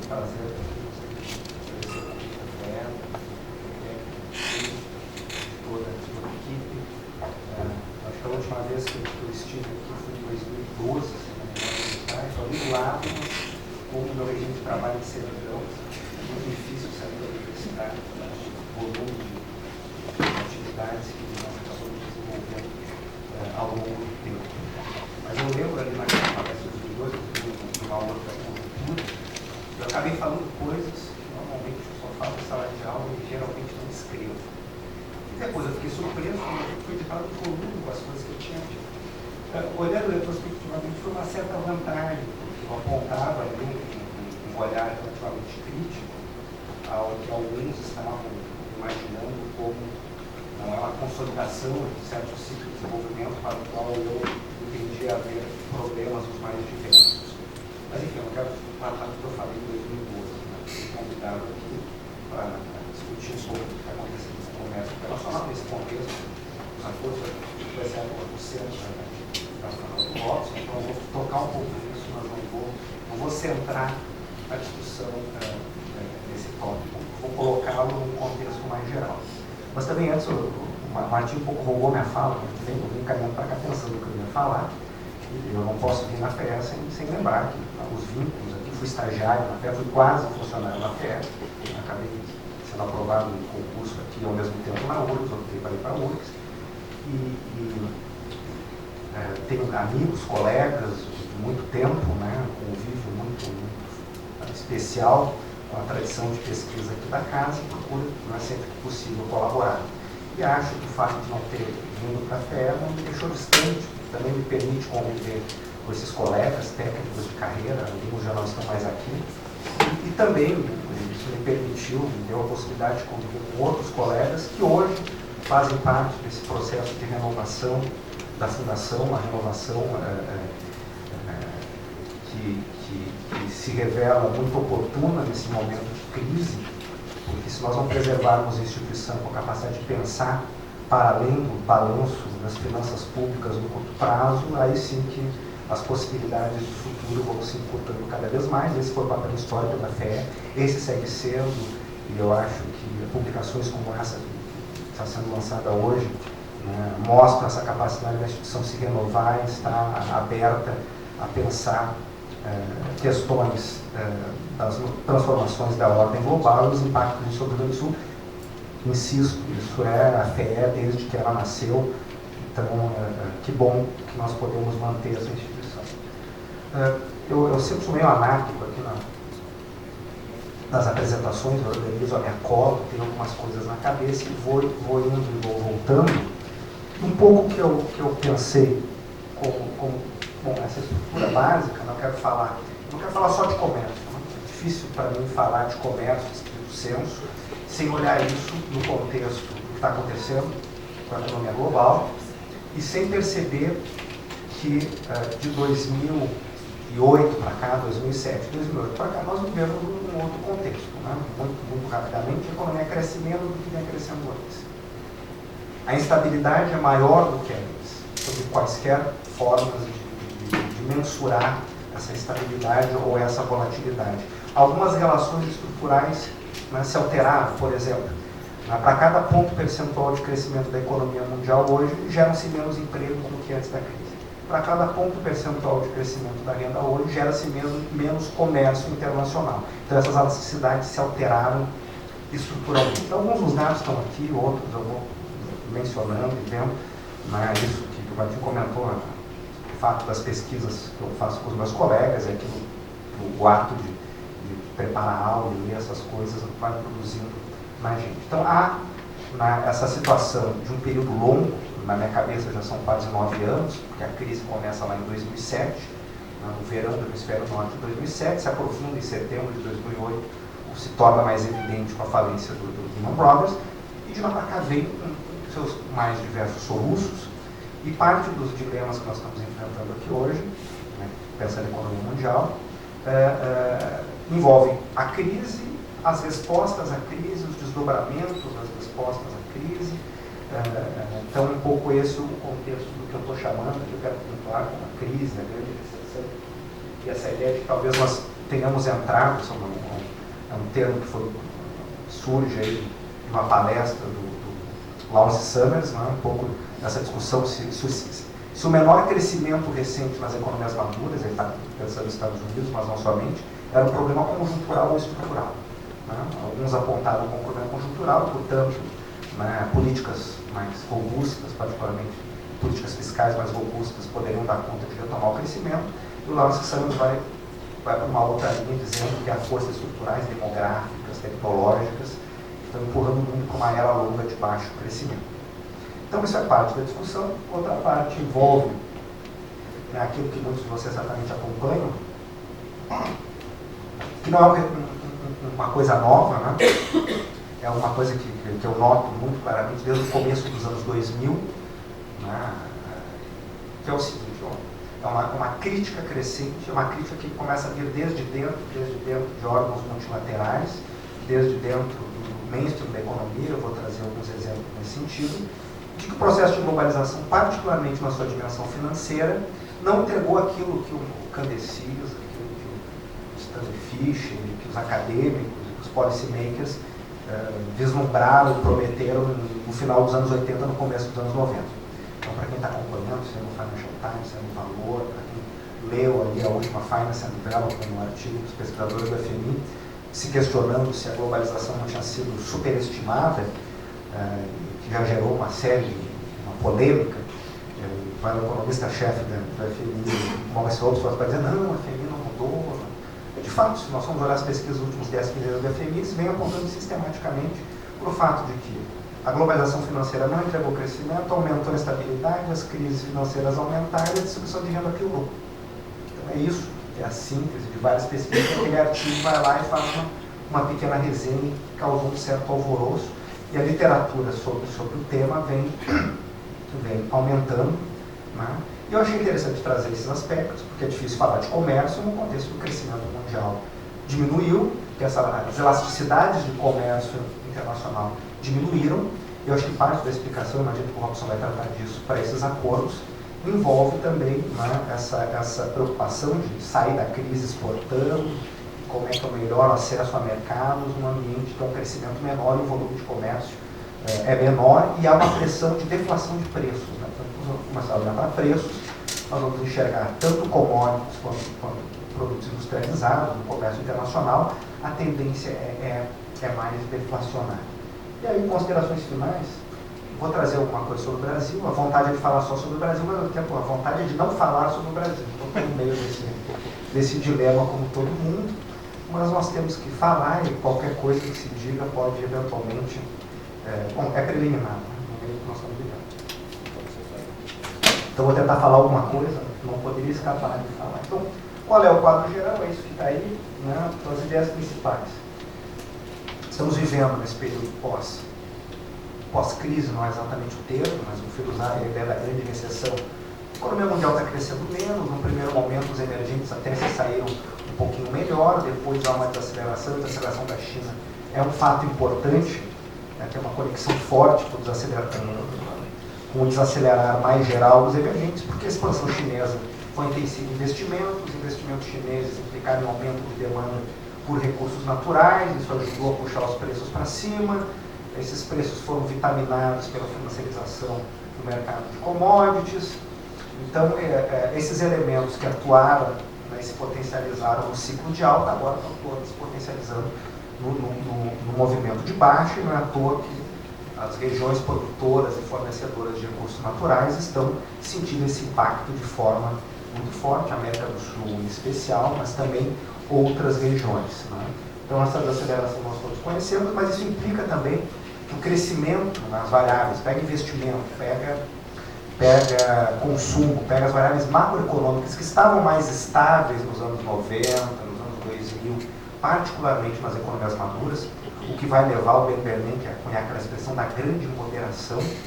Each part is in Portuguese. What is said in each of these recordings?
prazer oferecer o café, toda a equipe. Acho que a última vez que eu estive aqui foi em 2012, se não me engano, estou ali do lado, como o meu regime de trabalho de servidão, é muito difícil sair da universidade, o volume de atividades que nós acabamos desenvolvendo ao longo do tempo. Mas eu lembro ali naquela palestra de 2012, numa outra conjuntura, eu acabei falando coisas que normalmente eu só falo em sala de aula e geralmente não escrevo. E depois eu fiquei surpreso quando eu fui de falar do volume com as coisas que eu tinha dito. Olhando retrospectivamente, foi uma certa vantagem, porque eu apontava ali um olhar relativamente crítico ao que alguns estavam imaginando como não é uma consolidação de certo ciclo de desenvolvimento para o qual eu entendia haver problemas os mais diversos. Mas enfim, eu não quero matar o que eu falei em 2012, né? Fui convidado aqui para discutir um pouco o que está acontecendo no comércio internacional, nesse contexto, os atores vai ser o centro da fala do Robson, então eu vou tocar um pouco nisso, mas não vou centrar a discussão nesse tópico, vou colocá-lo num contexto mais geral. Mas também antes, o Martim um pouco roubou minha fala, eu vim caminhando para cá pensando o que eu ia falar, e eu não posso vir na FEE sem lembrar que os vínculos aqui, fui estagiário na FEE, fui quase funcionário na FEE, acabei sendo aprovado no concurso aqui ao mesmo tempo na URGS, optei para ir para a URGS, tenho amigos, colegas de muito tempo, né, um convívio muito especial com a tradição de pesquisa aqui da casa e procuro, sempre que possível, colaborar. E acho que o fato de não ter vindo para a FEE não me deixou distante, também me permite conviver com esses colegas técnicos de carreira, alguns já não estão mais aqui, e também isso me permitiu, me deu a possibilidade de conviver com outros colegas que hoje fazem parte desse processo de renovação da Fundação, uma renovação que se revela muito oportuna nesse momento de crise, porque se nós não preservarmos a instituição com a capacidade de pensar para além do balanço das finanças públicas no curto prazo, aí sim que as possibilidades de futuro vão se encurtando cada vez mais. Esse foi o papel histórico da FEE, esse segue sendo, e eu acho que publicações como essa que está sendo lançada hoje, mostram essa capacidade da instituição se renovar e estar aberta a pensar questões das transformações da ordem global e os impactos sobre o Rio Grande do Sul. Insisto, isso é a FEE desde que ela nasceu, então que bom que nós podemos manter essa instituição. Eu sempre sou meio anárquico aqui nas apresentações, eu organizo a minha cola, tenho algumas coisas na cabeça e vou indo e vou voltando. Um pouco que eu pensei como essa estrutura básica, não quero falar só de comércio, é difícil para mim falar de comércio, estrito senso, sem olhar isso no contexto do que está acontecendo com a economia global e sem perceber que de 2008 para cá, 2007, 2008 para cá, nós vivemos num outro contexto, muito rapidamente, a economia cresce menos do que vinha crescendo antes. A instabilidade é maior do que antes, sobre quaisquer formas de mensurar essa instabilidade ou essa volatilidade. Algumas relações estruturais se alteraram, por exemplo, para cada ponto percentual de crescimento da economia mundial hoje, geram-se menos emprego do que antes da crise. Para cada ponto percentual de crescimento da renda hoje, gera-se menos comércio internacional. Então essas elasticidades se alteraram estruturalmente. Então, alguns dos dados estão aqui, outros eu vou mencionando e vendo, isso que o Martim comentou, o fato das pesquisas que eu faço com os meus colegas, é que o ato de preparar a aula e ler essas coisas vai produzindo mais gente. Então, há essa situação de um período longo, na minha cabeça já são quase 9 anos, porque a crise começa lá em 2007, no verão do hemisfério norte de 2007, se aprofunda em setembro de 2008, se torna mais evidente com a falência do Lehman Brothers, e de lá para cá veio com seus mais diversos soluços, e parte dos dilemas que nós estamos enfrentando aqui hoje, pensando em economia mundial, envolvem a crise, as respostas à crise, os desdobramentos das respostas à crise. Então, um pouco esse é o contexto do que eu estou chamando, que eu quero pontuar como a crise, a grande recessão, e essa ideia de que talvez nós tenhamos entrado, isso é um é um termo que surge aí de uma palestra do Lawrence Summers, né, um pouco nessa discussão se o menor crescimento recente nas economias maduras, ele está pensando nos Estados Unidos, mas não somente, era um problema conjuntural ou estrutural. Né? Alguns apontaram como problema conjuntural, portanto, né, políticas mais robustas, particularmente políticas fiscais mais robustas, poderiam dar conta de retomar o crescimento, e o Lawrence Summers vai para uma outra linha dizendo que há forças estruturais, demográficas, tecnológicas, que estão empurrando o mundo para uma era longa de baixo crescimento. Então, isso é parte da discussão. Outra parte envolve, né, aquilo que muitos de vocês certamente acompanham, que não é uma coisa nova, né? É uma coisa que eu noto muito claramente desde o começo dos anos 2000, né? Que é o seguinte, é uma crítica crescente, é uma crítica que começa a vir desde dentro de órgãos multilaterais, desde dentro do mainstream da economia. Eu vou trazer alguns exemplos nesse sentido, de que o processo de globalização, particularmente na sua dimensão financeira, não entregou aquilo que o Candecis, aquilo que o Stanley Fischer, que os acadêmicos, que os policymakers vislumbraram e prometeram no final dos anos 80, no começo dos anos 90. Então, para quem está acompanhando, seja no Financial Times, seja no Valor, para quem leu ali a última Finance and Development, um artigo dos pesquisadores do FMI, se questionando se a globalização não tinha sido superestimada, que já gerou uma polêmica. Vai o economista-chefe do FMI, Maurício Obstford, vai dizer, não, o FMI não mudou. De fato, se nós formos olhar as pesquisas dos últimos 10, 15 anos do FMI, eles vêm apontando sistematicamente para o fato de que a globalização financeira não entregou crescimento, aumentou a instabilidade, as crises financeiras aumentaram e a distribuição de renda piorou. Então é isso, é a síntese de várias pesquisas. Aquele artigo vai lá e faz uma pequena resenha que causou um certo alvoroço, e a literatura sobre o tema vem aumentando. Né? E eu achei interessante trazer esses aspectos, porque é difícil falar de comércio no contexto do crescimento mundial diminuiu, que as elasticidades de comércio internacional diminuíram. Eu acho que parte da explicação, imagino que o Robson vai tratar disso, para esses acordos, envolve também, né, essa preocupação de sair da crise exportando, como é que eu melhoro o acesso a mercados num ambiente que é um crescimento menor e o volume de comércio é menor, e há uma pressão de deflação de preços. Né? Então, vamos começar a olhar para preços, nós vamos enxergar tanto commodities quanto produtos industrializados no comércio internacional, a tendência é mais deflacionária. E aí, considerações finais, vou trazer alguma coisa sobre o Brasil. A vontade é de falar só sobre o Brasil, mas ao mesmo tempo a vontade é de não falar sobre o Brasil. Então, estou no meio desse dilema, como todo mundo, mas nós temos que falar, e qualquer coisa que se diga pode eventualmente... bom, é preliminar, né? No meio que nós estamos vivendo. Então, vou tentar falar alguma coisa, não poderia escapar de falar. Então, qual é o quadro geral? É isso que está aí, né? São as ideias principais. Estamos vivendo nesse período pós-crise, não é exatamente o termo, mas eu fui usar a ideia da grande recessão. A economia mundial está crescendo menos, no primeiro momento os emergentes até se saíram um pouquinho melhor, depois há uma desaceleração, a desaceleração da China é um fato importante, né? Tem uma conexão forte com o desacelerar mais geral dos emergentes, porque a expansão chinesa foi intensiva em investimentos, os investimentos chineses implicaram em aumento de demanda por recursos naturais, isso ajudou a puxar os preços para cima, esses preços foram vitaminados pela financiarização do mercado de commodities. Então, esses elementos que atuaram, né, e se potencializaram no ciclo de alta, agora estão todos se potencializando no movimento de baixa, e não é à toa que as regiões produtoras e fornecedoras de recursos naturais estão sentindo esse impacto de forma muito forte, a América do Sul em especial, mas também outras regiões. Né? Então, essa desaceleração nós todos conhecemos, mas isso implica também que o crescimento nas variáveis, pega investimento, pega consumo, pega as variáveis macroeconômicas que estavam mais estáveis nos anos 90, nos anos 2000, particularmente nas economias maduras, o que vai levar o Ben Bernanke a cunhar aquela expressão da grande moderação, né?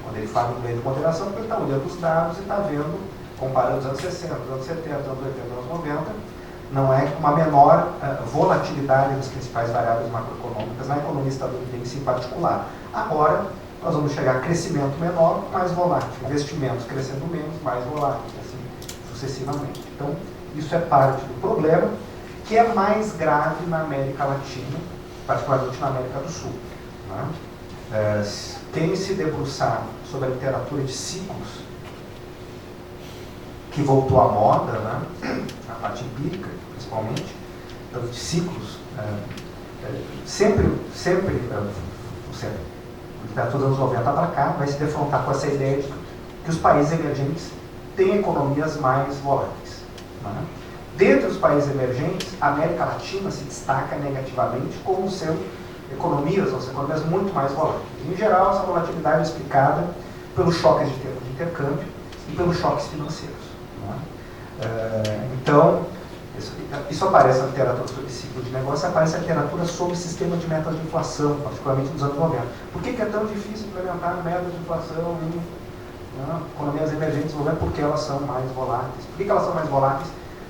Quando ele fala em grande moderação, porque ele está olhando os dados e está vendo, comparando os anos 60, os anos 70, os anos 80, os anos 90, não é uma menor volatilidade das principais variáveis macroeconômicas na economia estadunidense em particular. Agora, nós vamos chegar a crescimento menor, mais volátil, investimentos crescendo menos, mais volátil, assim sucessivamente. Então, isso é parte do problema. que é mais grave na América Latina, particularmente na América do Sul. Né? Quem se debruçar sobre a literatura de ciclos, que voltou à moda, né? A parte empírica, principalmente, então, de ciclos, sempre, a literatura dos anos 90 para cá, vai se defrontar com essa ideia de que os países emergentes têm economias mais voláteis. Né? Dentre os países emergentes, a América Latina se destaca negativamente como sendo economias muito mais voláteis. Em geral, essa volatilidade é explicada pelos choques de termos de intercâmbio e pelos choques financeiros. Né? Então, isso aparece na literatura sobre ciclo de negócio, aparece na literatura sobre sistema de metas de inflação, particularmente nos anos 90. Por que é tão difícil implementar metas de inflação em economias emergentes? Porque elas são mais voláteis. Por que elas são mais voláteis?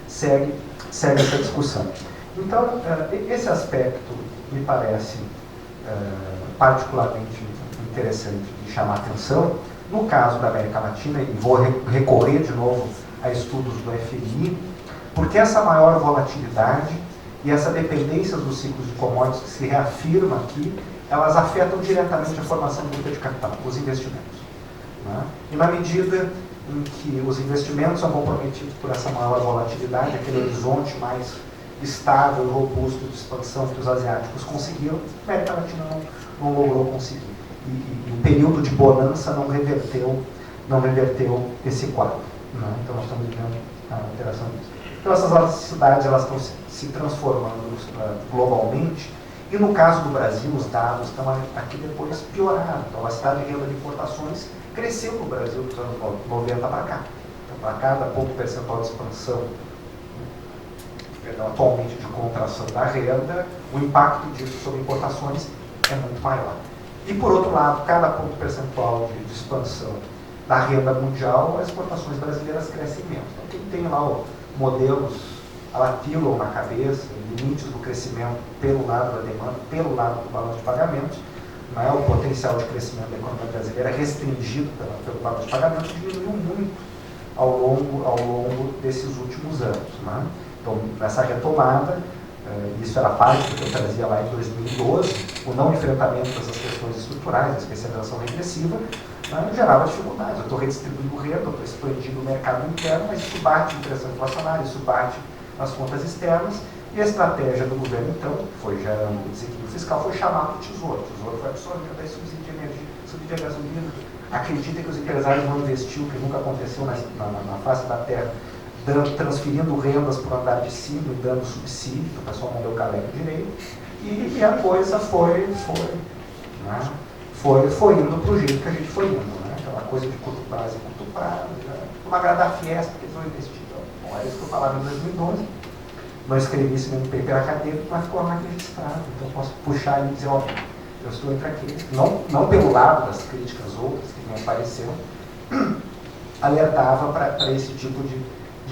Segue essa discussão. Então, esse aspecto me parece particularmente interessante de chamar a atenção. No caso da América Latina, e vou recorrer de novo a estudos do FMI, porque essa maior volatilidade e essa dependência dos ciclos de commodities que se reafirma aqui, elas afetam diretamente a formação bruta de capital, os investimentos. Né? E na medida em que os investimentos são comprometidos por essa maior volatilidade, aquele horizonte mais estável e robusto de expansão que os asiáticos conseguiram, a América Latina não logrou conseguir. E o período de bonança não reverteu esse quadro. Né? Então nós estamos vivendo a alteração disso. Então essas cidades elas estão se transformando globalmente, e no caso do Brasil os dados estão aqui depois pioraram. Então a cidade de renda de importações cresceu no Brasil dos anos 90 para cá. Então, para cada ponto percentual de expansão, atualmente de contração da renda, o impacto disso sobre importações é muito maior. E por outro lado, cada ponto percentual de expansão da renda mundial, as exportações brasileiras crescem menos. Então quem tem lá modelos a la Tillon na cabeça, limites do crescimento pelo lado da demanda, pelo lado do balanço de pagamentos, o potencial de crescimento da economia brasileira restringido pelo balanço de pagamentos diminuiu muito ao longo desses últimos anos. Né? Então, nessa retomada, isso era parte do que eu trazia lá em 2012, o não enfrentamento dessas questões estruturais, a especialização regressiva, gerava dificuldades. Eu estou redistribuindo renda, estou expandindo o mercado interno, mas isso bate em pressão inflacionária, isso bate nas contas externas, e a estratégia do governo, então, que foi gerando o desequilíbrio fiscal, foi chamar para o Tesouro. O Tesouro foi absorvendo aí subsídio de energia, subsídio de gasolina. Acredita que os empresários vão investir, o que nunca aconteceu na face da terra, transferindo rendas para o andar de cima e dando subsídio, o pessoal não deu calendário direito, e a coisa foi indo para o jeito que a gente foi indo. Né? Aquela coisa de curto prazo e curto prazo, uma agradar a Fiesp, que eles vão investir. Então, é isso que eu falava em 2012. Não escrevi isso no paper acadêmico, mas ficou lá registrado. Então eu posso puxar e dizer, eu estou entre aqueles, não pelo lado das críticas outras que me apareceram, alertava para esse tipo de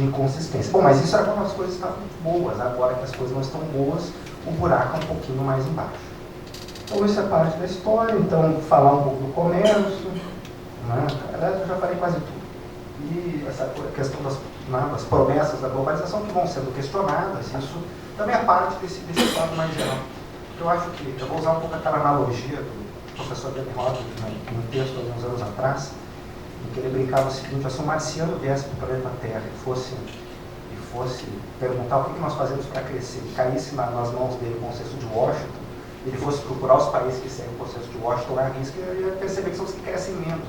inconsistência. Bom, mas isso era quando as coisas estavam boas. Agora que as coisas não estão boas, o buraco é um pouquinho mais embaixo. Então isso é parte da história. Então falar um pouco do comércio, né? Na verdade eu já falei quase tudo. E essa questão das promessas da globalização que vão sendo questionadas, isso também é parte desse quadro mais geral. Eu acho que, eu vou usar um pouco aquela analogia do professor Danny Roderick, num texto há alguns anos atrás, em que ele brincava o seguinte: se um marciano viesse para o planeta Terra e fosse perguntar o que nós fazemos para crescer, e caísse nas mãos dele o consenso de Washington, ele fosse procurar os países que seguem o consenso de Washington, ele ia perceber que são os que crescem menos.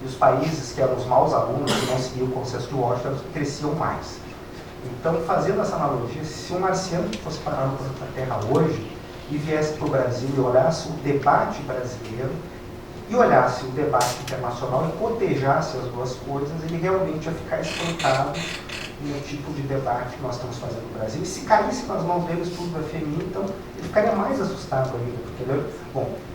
E os países que eram os maus alunos, que não seguiam o consenso de Washington, eram os que cresciam mais. Então, fazendo essa analogia, se um marciano fosse parar no planeta Terra hoje e viesse para o Brasil e olhasse o debate brasileiro e olhasse o debate internacional e cotejasse as duas coisas, ele realmente ia ficar espantado no tipo de debate que nós estamos fazendo no Brasil. E se caísse nas mãos deles tudo do FMI, então ele ficaria mais assustado ainda, porque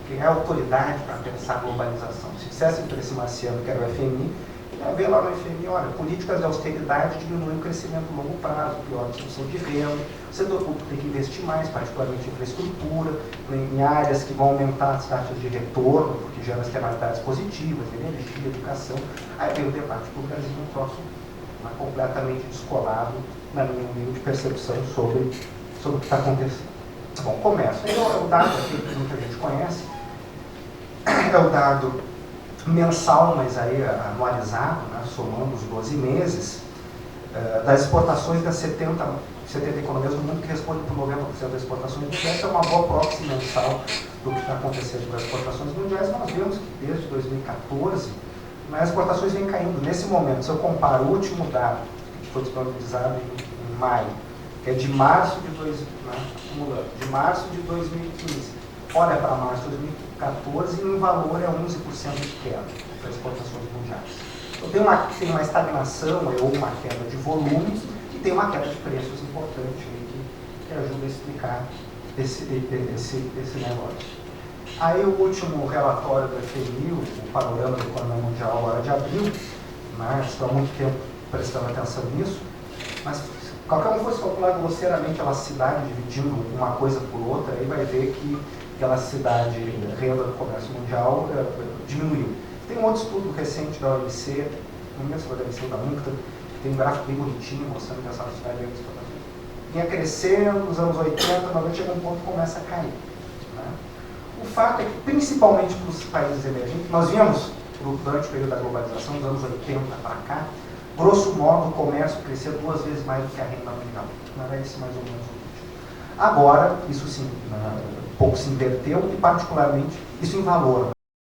quem é a autoridade para pensar a globalização? Se dissessem para esse marciano que era o FMI, ele ia ver lá no FMI, olha, políticas de austeridade diminuem o crescimento a longo prazo, pior distribuição de renda, o setor público tem que investir mais, particularmente em infraestrutura, em áreas que vão aumentar as taxas de retorno, porque geram externalidades positivas, energia, educação. Aí vem o debate para o Brasil, um troço completamente descolado na minha humilde percepção sobre o que está acontecendo. Bom, comércio. Aí é o dado aqui que muita gente conhece, é o dado mensal, mas aí anualizado, né, somando os 12 meses, das exportações das 70 economias do mundo, que respondem por 90% das exportações mundiais. É uma boa proxy mensal do que está acontecendo com as exportações mundiais. Nós vemos que desde 2014 as exportações vêm caindo. Nesse momento, se eu comparo o último dado, que foi disponibilizado em maio, que é de março de, de março de 2015, olha para março de 2014 e no valor é 11% de queda das exportações mundiais. Então tem uma estagnação ou uma queda de volume e tem uma queda de preços importante aí que ajuda a explicar esse negócio. Aí o último relatório do FMI, o Panorama da Economia Mundial agora de abril, né, estou há muito tempo prestando atenção nisso, mas se qualquer um fosse calcular grosseiramente a elasticidade dividindo uma coisa por outra, aí vai ver que a elasticidade renda do comércio mundial diminuiu. Tem um outro estudo recente da OMC, não lembro se foi da OMC ou da UNCTAD, que tem um gráfico bem bonitinho mostrando que essa elasticidade vinha crescendo nos anos 80, 90, chega um ponto que começa a cair. Né? O fato é que, principalmente para os países emergentes, nós vimos durante o período da globalização, dos anos 80 para cá, grosso modo, o comércio cresceu 2 vezes mais do que a renda mundial. Não era esse mais ou menos o último. Agora, isso sim, um pouco se inverteu, e particularmente isso em valor.